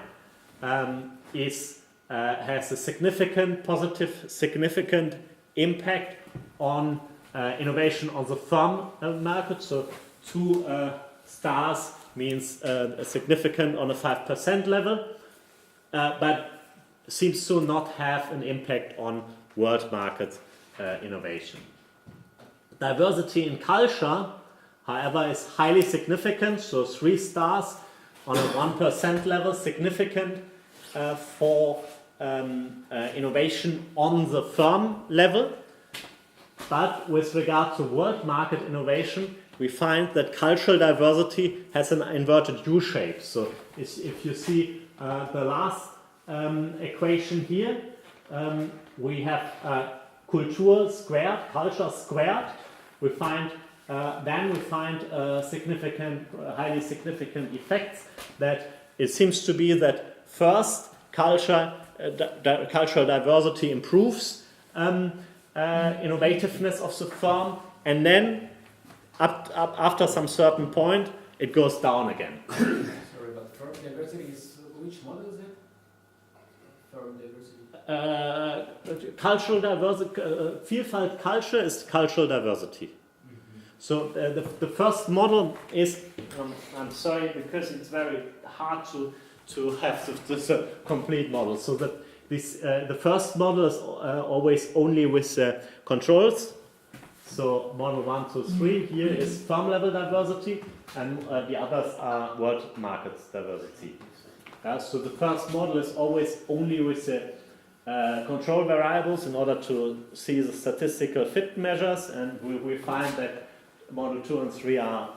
has a significant impact on innovation on the firm market. So 2 stars means significant on a 5% level, but seems to not have an impact on world market innovation. Diversity in culture, however, is highly significant, so 3 stars on a 1% level, significant for innovation on the firm level. But with regard to world market innovation, we find that cultural diversity has an inverted U shape. So if you see the last equation here, we have culture squared, highly significant effects. That it seems to be that first cultural diversity improves innovativeness of the firm, and then after some certain point it goes down again. Sorry, but firm diversity is which model is it? Firm diversity. Cultural diversity, Vielfalt culture is cultural diversity. So the first model is, I'm sorry because it's very hard to have this complete model. So that the first model is always only with controls. So model 1, 2, 3 here is firm level diversity, and the others are world market diversity. So the first model is always only with the control variables in order to see the statistical fit measures, and we find that model 2 and 3 are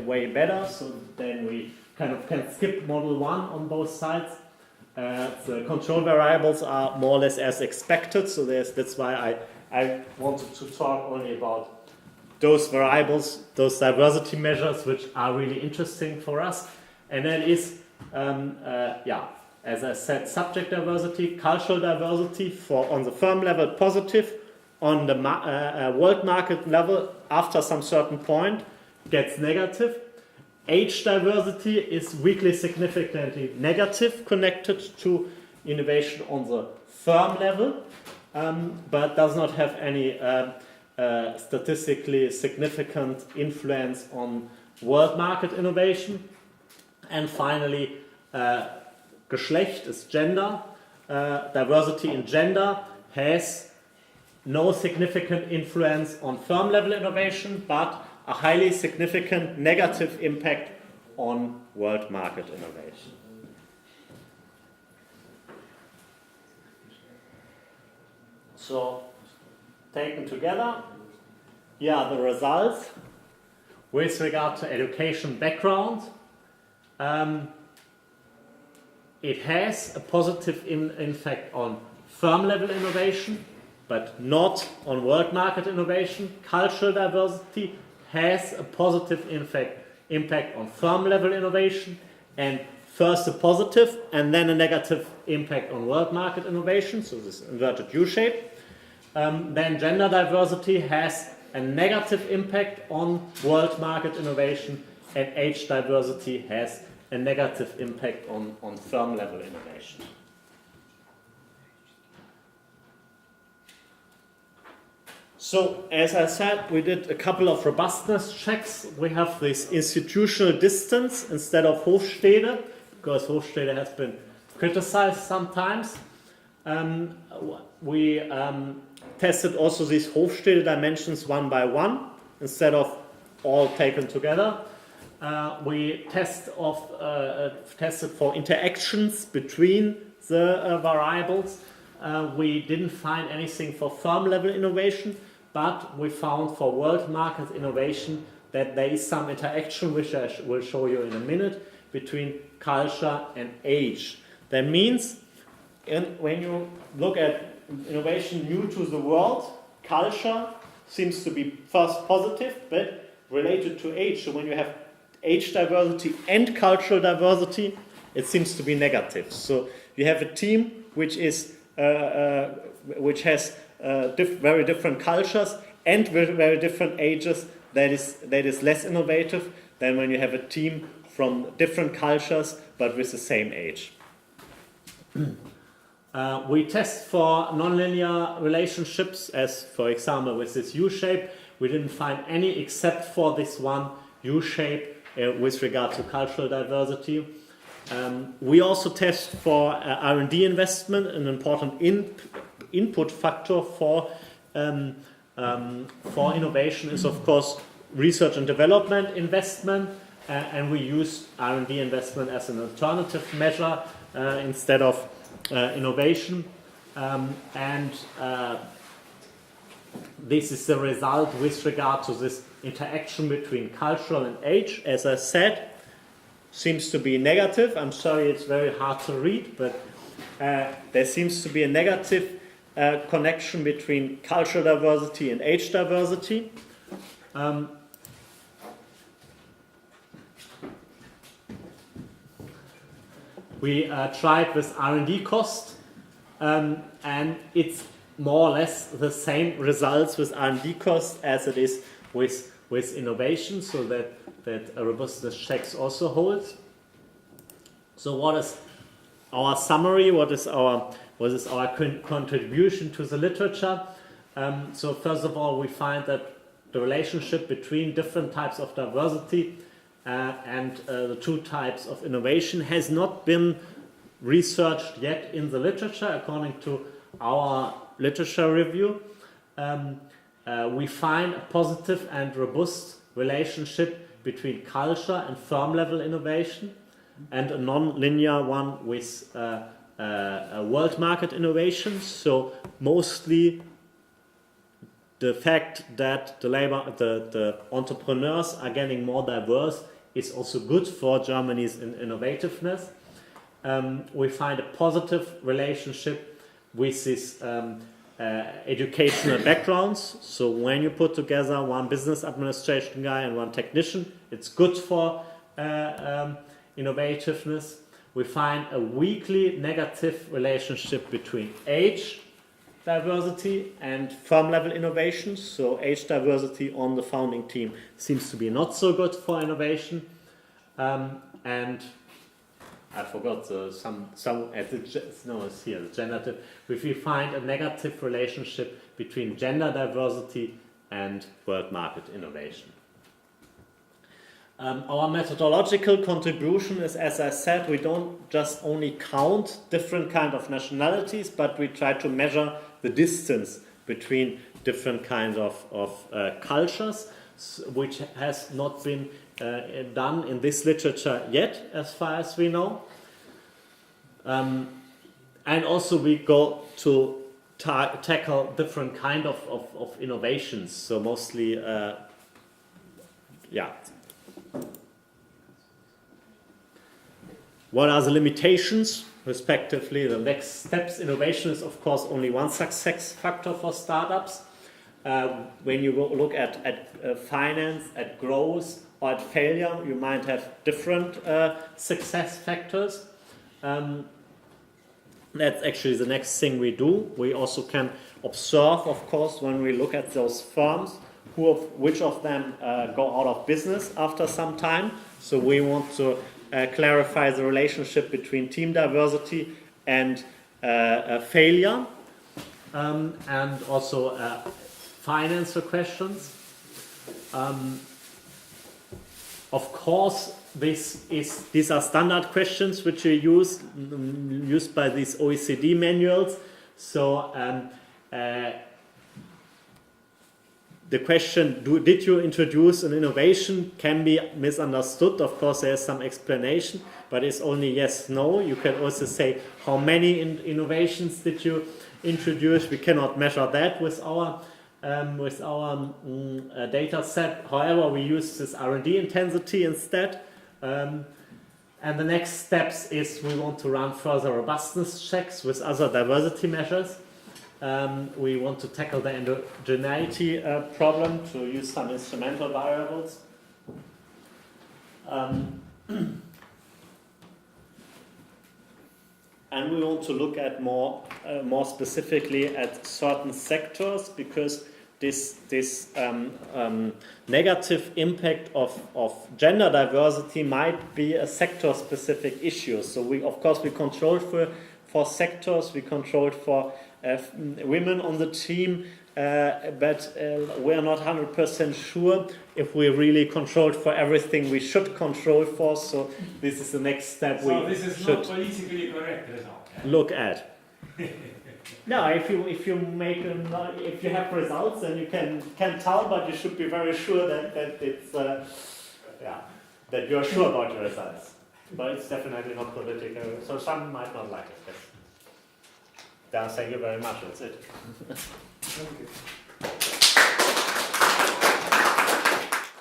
way better, so then we kind of can skip model 1 on both sides. The control variables are more or less as expected, so that's why I wanted to talk only about those variables, those diversity measures, which are really interesting for us. And then is, as I said, subject diversity, cultural diversity on the firm level positive, on the world market level after some certain point gets negative. Age diversity is weakly significantly negative connected to innovation on the firm level, but does not have any statistically significant influence on world market innovation. And finally, Geschlecht is gender. Diversity in gender has no significant influence on firm level innovation, but a highly significant negative impact on world market innovation. So, taken together, here are the results. With regard to education background, it has a positive impact on firm level innovation, but not on world market innovation. Cultural diversity has a positive impact on firm level innovation, and first a positive and then a negative impact on world market innovation, so this inverted U shape. Then gender diversity has a negative impact on world market innovation, and age diversity has a negative impact on firm level innovation. So, as I said, we did a couple of robustness checks. We have this institutional distance instead of Hofstede, because Hofstede has been criticized sometimes. We tested also these Hofstede dimensions one by one instead of all taken together. We tested for interactions between the variables. We didn't find anything for firm level innovation, but we found for world market innovation that there is some interaction, which I will show you in a minute, between culture and age. That means when you look at innovation new to the world, culture seems to be first positive, but related to age. So when you have age diversity and cultural diversity, it seems to be negative. So you have a team which has very different cultures and very different ages. That is less innovative than when you have a team from different cultures but with the same age. We test for nonlinear relationships, as for example with this U-shape. We didn't find any except for this one U-shape with regard to cultural diversity. We also test for R&D investment, an important input factor for innovation is of course research and development investment, and we use R&D investment as an alternative measure instead of innovation, and this is the result with regard to this interaction between cultural and age. As I said, seems to be negative. I'm sorry, it's very hard to read, but there seems to be a negative connection between cultural diversity and age diversity. We tried with R&D cost, and it's more or less the same results with R&D cost as it is with innovation, so that robustness checks also holds. So what is our summary? What is our contribution to the literature? So first of all, we find that the relationship between different types of diversity and the two types of innovation has not been researched yet in the literature. According to our literature review, we find a positive and robust relationship between culture and firm level innovation, and a non-linear one with world market innovation. So mostly the fact that the entrepreneurs are getting more diverse is also good for Germany's innovativeness. We find a positive relationship with this educational backgrounds. So when you put together one business administration guy and one technician, it's good for innovativeness. We find a weakly negative relationship between age diversity and firm level innovations. So age diversity on the founding team seems to be not so good for innovation. And I forgot it's here, the generative. If we find a negative relationship between gender diversity and world market innovation. Our methodological contribution is, as I said, we don't just only count different kind of nationalities, but we try to measure the distance between different kinds of cultures, which has not been done in this literature yet, as far as we know. And also we go to tackle different kind of innovations. So mostly, What are the limitations? Respectively, the next steps innovation is of course only one success factor for startups. When you look at finance, at growth, or at failure, you might have different success factors. That's actually the next thing we do. We also can observe, of course, when we look at those firms, which of them go out of business after some time. So we want to clarify the relationship between team diversity and failure, and also financial questions. Of course, these are standard questions which are used by these OECD manuals. So the question, did you introduce an innovation, can be misunderstood. Of course, there's some explanation, but it's only yes, no. You can also say, how many innovations did you introduce? We cannot measure that with our with our data set. However, we use this R&D intensity instead. And the next steps is we want to run further robustness checks with other diversity measures. We want to tackle the endogeneity problem to use some instrumental variables. And we want to look at more specifically at certain sectors, because this negative impact of gender diversity might be a sector-specific issue. So we control for sectors, we control for women on the team, but we are not 100% sure if we really controlled for everything we should control for. So this is the next step we this is should not politically correct result. look at. No, if you have results, then you can tell, but you should be very sure that it's that you are sure about your results. But it's definitely not political, so some might not like it. Yes. Dan, thank you very much. That's it. Thank you.